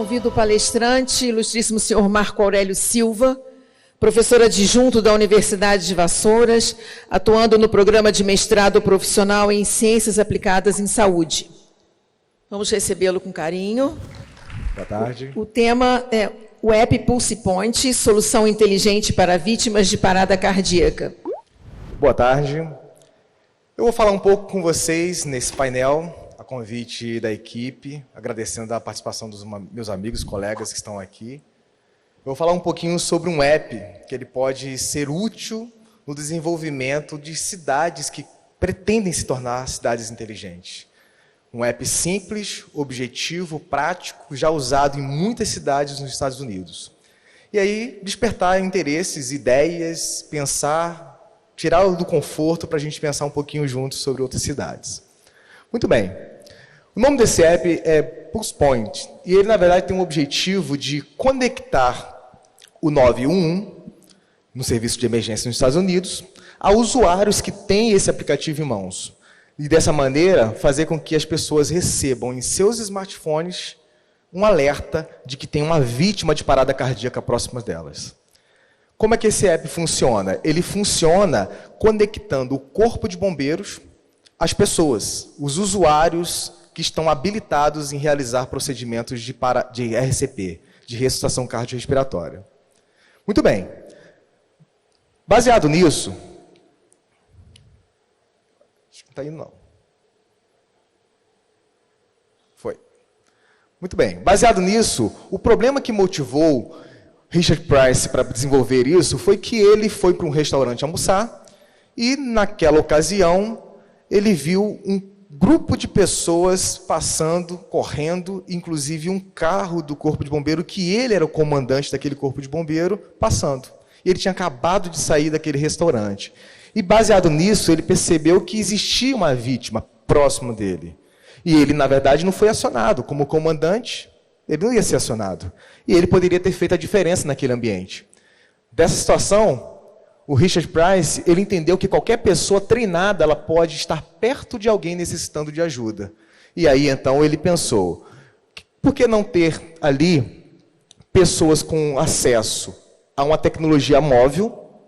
Convido o palestrante, ilustríssimo senhor Marco Aurélio Silva, professor adjunto da Universidade de Vassouras, atuando no programa de mestrado profissional em Ciências Aplicadas em Saúde. Vamos recebê-lo com carinho. Boa tarde. O tema é o app Pulse Point, solução inteligente para vítimas de parada cardíaca. Boa tarde. Eu vou falar um pouco com vocês nesse painel, a convite da equipe, agradecendo a participação dos meus amigos, colegas que estão aqui. Eu vou falar um pouquinho sobre um app que ele pode ser útil no desenvolvimento de cidades que pretendem se tornar cidades inteligentes. Um app simples, objetivo, prático, já usado em muitas cidades nos Estados Unidos. E aí, despertar interesses, ideias, pensar, tirá-lo do conforto para a gente pensar um pouquinho juntos sobre outras cidades. Muito bem. O nome desse app é Pulse Point, e ele, na verdade, tem um objetivo de conectar o 911, no serviço de emergência nos Estados Unidos, a usuários que têm esse aplicativo em mãos. E, dessa maneira, fazer com que as pessoas recebam em seus smartphones um alerta de que tem uma vítima de parada cardíaca próxima delas. Como é que esse app funciona? Ele funciona conectando o corpo de bombeiros às pessoas, os usuários que estão habilitados em realizar procedimentos de RCP, de ressuscitação cardiorrespiratória. Muito bem. Baseado nisso... Acho que não está indo, não. Foi. Muito bem. Baseado nisso, o problema que motivou Richard Price para desenvolver isso foi que ele foi para um restaurante almoçar e, naquela ocasião, ele viu um grupo de pessoas passando, correndo, inclusive um carro do corpo de bombeiro, que ele era o comandante daquele corpo de bombeiro, passando. E ele tinha acabado de sair daquele restaurante. E, baseado nisso, ele percebeu que existia uma vítima próximo dele. E ele, na verdade, não foi acionado. Como comandante, ele não ia ser acionado. E ele poderia ter feito a diferença naquele ambiente. Dessa situação, o Richard Price, ele entendeu que qualquer pessoa treinada, ela pode estar perto de alguém necessitando de ajuda. E aí, então, ele pensou, por que não ter ali pessoas com acesso a uma tecnologia móvel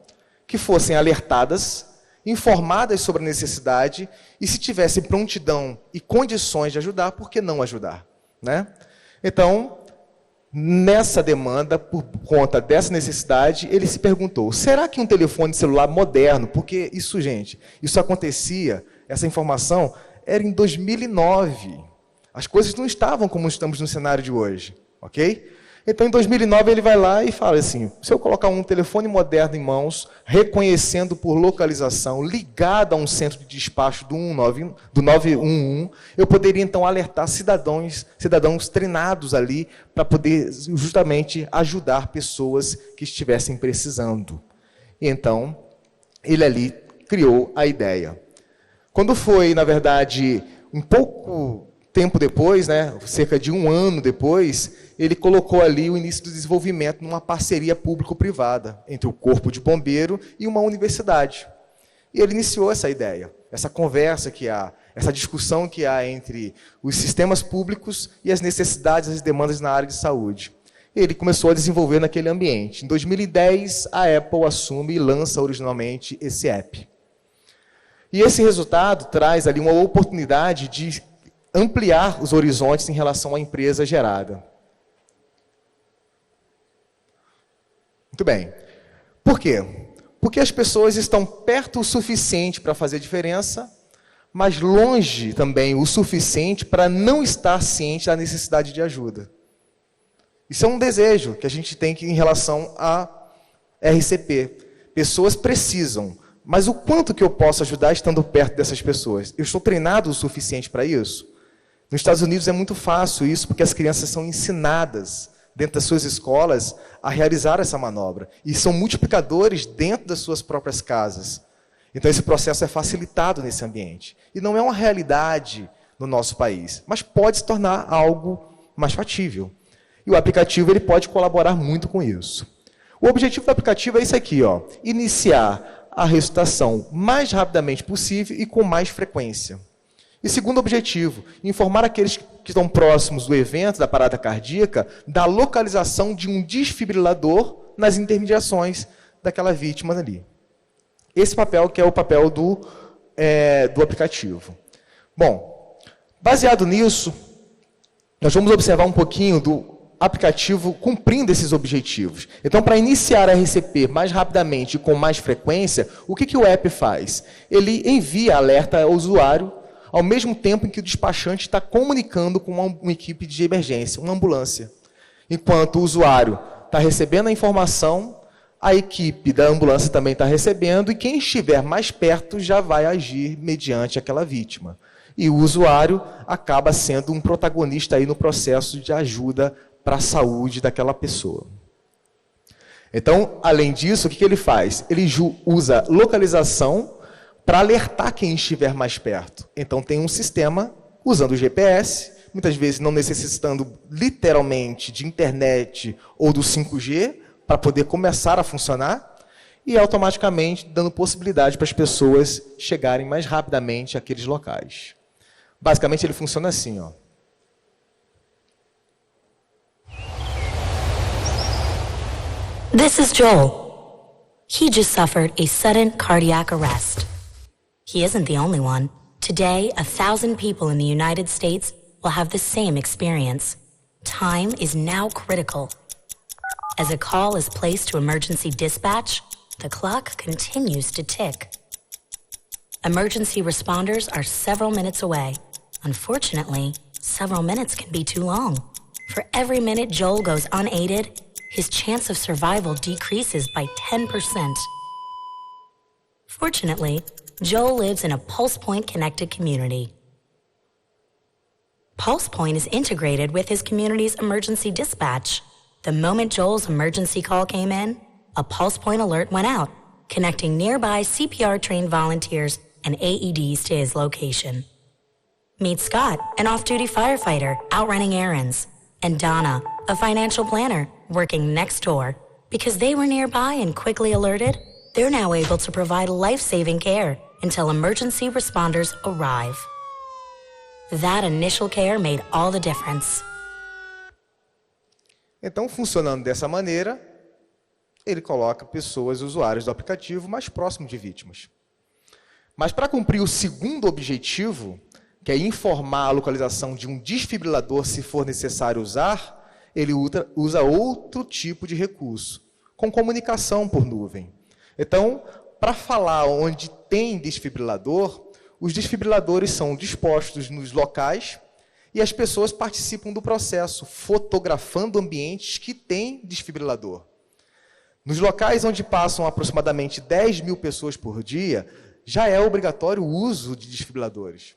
que fossem alertadas, informadas sobre a necessidade e, se tivessem prontidão e condições de ajudar, por que não ajudar? Né? Então, nessa demanda, por conta dessa necessidade, ele se perguntou, será que um telefone celular moderno, porque isso, gente, isso acontecia, essa informação era em 2009. As coisas não estavam como estamos no cenário de hoje, ok? Então, em 2009, ele vai lá e fala assim, se eu colocar um telefone moderno em mãos, reconhecendo por localização, ligado a um centro de despacho do 911, eu poderia, então, alertar cidadãos treinados ali para poder, justamente, ajudar pessoas que estivessem precisando. E, então, ele ali criou a ideia. Quando foi, na verdade, um pouco tempo depois, né, cerca de um ano depois, ele colocou ali o início do desenvolvimento numa parceria público-privada entre o Corpo de Bombeiro e uma universidade. E ele iniciou essa ideia, essa conversa que há, essa discussão que há entre os sistemas públicos e as necessidades, as demandas na área de saúde. Ele começou a desenvolver naquele ambiente. Em 2010, a Apple assume e lança originalmente esse app. E esse resultado traz ali uma oportunidade de ampliar os horizontes em relação à empresa gerada. Muito bem. Por quê? Porque as pessoas estão perto o suficiente para fazer diferença, mas longe também o suficiente para não estar ciente da necessidade de ajuda. Isso é um desejo que a gente tem em relação a RCP. Pessoas precisam, mas o quanto que eu posso ajudar estando perto dessas pessoas? Eu estou treinado o suficiente para isso? Nos Estados Unidos é muito fácil isso, porque as crianças são ensinadas dentro das suas escolas a realizar essa manobra. E são multiplicadores dentro das suas próprias casas. Então esse processo é facilitado nesse ambiente. E não é uma realidade no nosso país, mas pode se tornar algo mais factível. E o aplicativo ele pode colaborar muito com isso. O objetivo do aplicativo é isso aqui, ó, iniciar a ressuscitação mais rapidamente possível e com mais frequência. E segundo objetivo, informar aqueles que estão próximos do evento, da parada cardíaca, da localização de um desfibrilador nas intermediações daquela vítima ali. Esse papel que é o papel do aplicativo. Bom, baseado nisso, nós vamos observar um pouquinho do aplicativo cumprindo esses objetivos. Então, para iniciar a RCP mais rapidamente e com mais frequência, o que o app faz? Ele envia alerta ao usuário ao mesmo tempo em que o despachante está comunicando com uma equipe de emergência, uma ambulância. Enquanto o usuário está recebendo a informação, a equipe da ambulância também está recebendo, e quem estiver mais perto já vai agir mediante aquela vítima. E o usuário acaba sendo um protagonista aí no processo de ajuda para a saúde daquela pessoa. Então, além disso, o que ele faz? Ele usa localização para alertar quem estiver mais perto. Então, tem um sistema usando o GPS, muitas vezes não necessitando literalmente de internet ou do 5G, para poder começar a funcionar, e automaticamente dando possibilidade para as pessoas chegarem mais rapidamente àqueles locais. Basicamente, ele funciona assim, ó. This is Joel. He just suffered a sudden cardiac arrest. He isn't the only one. Today, 1,000 people in the United States will have the same experience. Time is now critical. As a call is placed to emergency dispatch, the clock continues to tick. Emergency responders are several minutes away. Unfortunately, several minutes can be too long. For every minute Joel goes unaided, his chance of survival decreases by 10%. Fortunately, Joel lives in a PulsePoint connected community. PulsePoint is integrated with his community's emergency dispatch. The moment Joel's emergency call came in, a PulsePoint alert went out, connecting nearby CPR-trained volunteers and AEDs to his location. Meet Scott, an off-duty firefighter out running errands, and Donna, a financial planner working next door. Because they were nearby and quickly alerted, they're now able to provide life-saving care until emergency responders arrive. That initial care made all the difference. Então, funcionando dessa maneira, ele coloca pessoas, usuários do aplicativo, mais próximos de vítimas. Mas para cumprir o segundo objetivo, que é informar a localização de um desfibrilador se for necessário usar, ele usa outro tipo de recurso, com comunicação por nuvem. Então, para falar onde tem desfibrilador, os desfibriladores são dispostos nos locais e as pessoas participam do processo, fotografando ambientes que têm desfibrilador. Nos locais onde passam aproximadamente 10 mil pessoas por dia, já é obrigatório o uso de desfibriladores.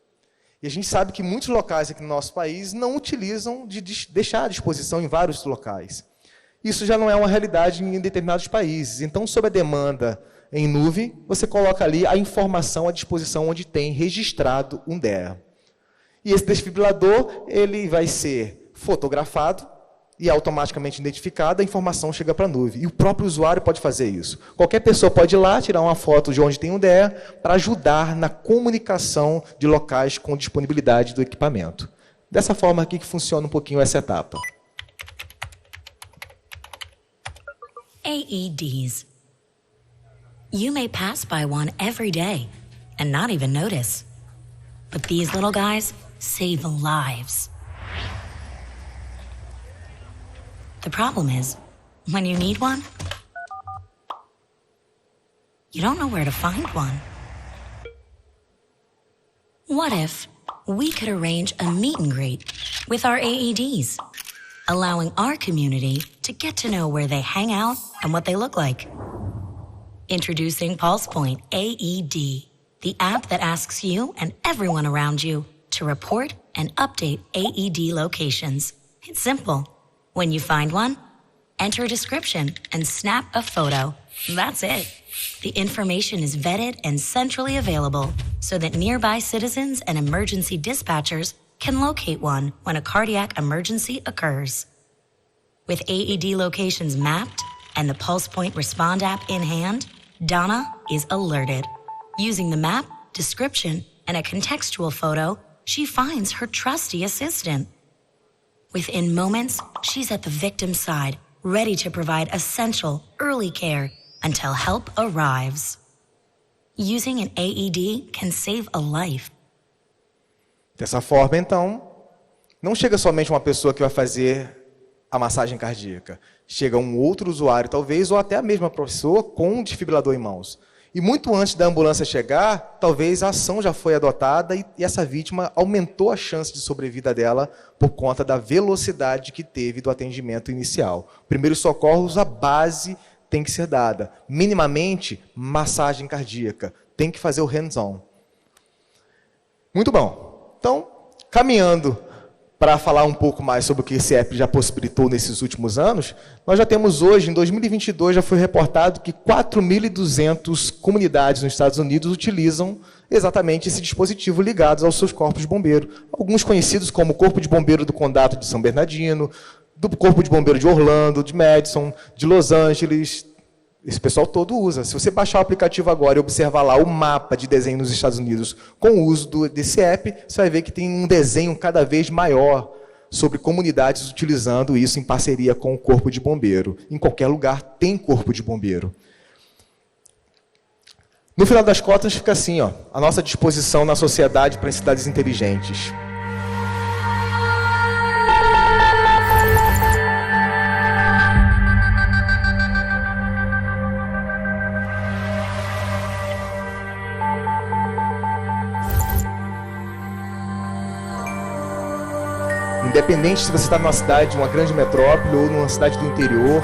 E a gente sabe que muitos locais aqui no nosso país não utilizam de deixar à disposição em vários locais. Isso já não é uma realidade em determinados países. Então, sob a demanda em nuvem, você coloca ali a informação à disposição onde tem registrado um DER. E esse desfibrilador ele vai ser fotografado e automaticamente identificado, a informação chega para a nuvem. E o próprio usuário pode fazer isso. Qualquer pessoa pode ir lá, tirar uma foto de onde tem um DER, para ajudar na comunicação de locais com disponibilidade do equipamento. Dessa forma aqui que funciona um pouquinho essa etapa. AEDs. You may pass by one every day and not even notice. But these little guys save lives. The problem is, when you need one, you don't know where to find one. What if we could arrange a meet and greet with our AEDs, allowing our community to get to know where they hang out and what they look like? Introducing PulsePoint AED, the app that asks you and everyone around you to report and update AED locations. It's simple. When you find one, enter a description and snap a photo. That's it. The information is vetted and centrally available so that nearby citizens and emergency dispatchers can locate one when a cardiac emergency occurs. With AED locations mapped and the PulsePoint Respond app in hand, Donna is alerted. Using the map, description, and a contextual photo, she finds her trusty assistant. Within moments, she's at the victim's side, ready to provide essential early care until help arrives. Using an AED can save a life. Dessa forma, então, não chega somente uma pessoa que vai fazer a massagem cardíaca. Chega um outro usuário, talvez, ou até a mesma pessoa com um desfibrilador em mãos. E muito antes da ambulância chegar, talvez a ação já foi adotada e essa vítima aumentou a chance de sobrevida dela por conta da velocidade que teve do atendimento inicial. Primeiros socorros, a base tem que ser dada. Minimamente, massagem cardíaca. Tem que fazer o hands-on. Muito bom. Então, caminhando para falar um pouco mais sobre o que esse app já possibilitou nesses últimos anos, nós já temos hoje, em 2022, já foi reportado que 4.200 comunidades nos Estados Unidos utilizam exatamente esse dispositivo ligados aos seus corpos de bombeiro. Alguns conhecidos como o Corpo de Bombeiro do Condado de São Bernardino, do Corpo de Bombeiro de Orlando, de Madison, de Los Angeles. Esse pessoal todo usa. Se você baixar o aplicativo agora e observar lá o mapa de desenho nos Estados Unidos com o uso desse app, você vai ver que tem um desenho cada vez maior sobre comunidades utilizando isso em parceria com o Corpo de Bombeiro. Em qualquer lugar tem Corpo de Bombeiro. No final das contas, fica assim, ó, a nossa disposição na sociedade para cidades inteligentes. Independente se você está numa cidade, uma grande metrópole ou numa cidade do interior,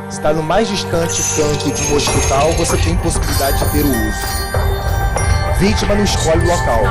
se está no mais distante canto de um hospital, você tem possibilidade de ter o uso. Vítima não escolhe o local.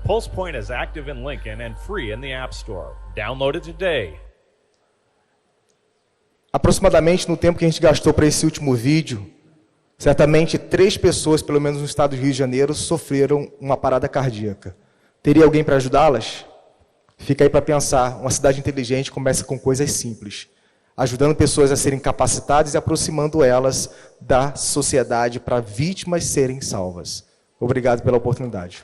PulsePoint is active in Lincoln and free in the App Store. Download it today. Aproximadamente no tempo que a gente gastou para esse último vídeo, certamente 3 pessoas, pelo menos no estado do Rio de Janeiro, sofreram uma parada cardíaca. Teria alguém para ajudá-las? Fica aí para pensar. Uma cidade inteligente começa com coisas simples, ajudando pessoas a serem capacitadas e aproximando elas da sociedade para vítimas serem salvas. Obrigado pela oportunidade.